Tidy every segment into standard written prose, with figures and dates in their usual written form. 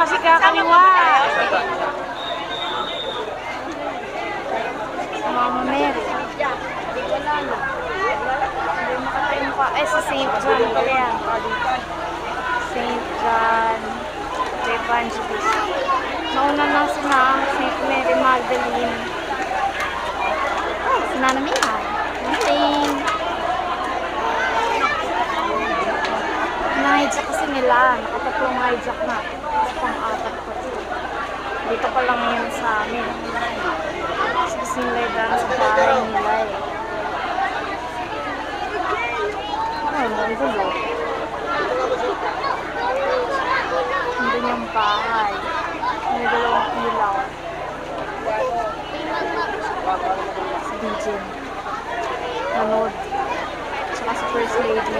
Kasi kakaliwa. Mama Mary. Wala na. Hindi makatayo pa. Ay, si St. John pala yan. St. John the Evangelist. Nauna na sina St. Mary Magdalene. Ay, sina namin yan. Morning. Na-hijack kasi nila. Nakatatlong hijack na. Pang-apat ko. Dito pa lang yun sa amin. Kasi nila daan sa bahay nila eh. Ay, ang gulo. Nandun yung bahay. May dalawang ilaw. Si Dijen. Nanood. Tsaka si First Lady.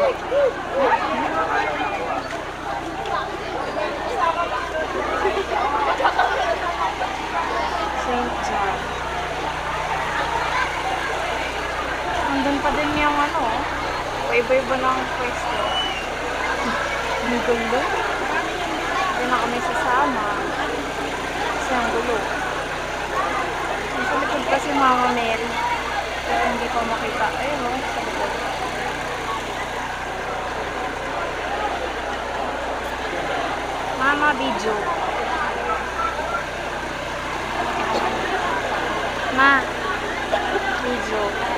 St. John. Nandun pa din yung ano, iba-iba ng pwesto. Ang gulo. Hindi na kami sasama. Kasi ang gulo. Nasa likod pa si Mama Mary. Pero hindi ko makita. Ayun o, sa likod. Mama video. Ma, video.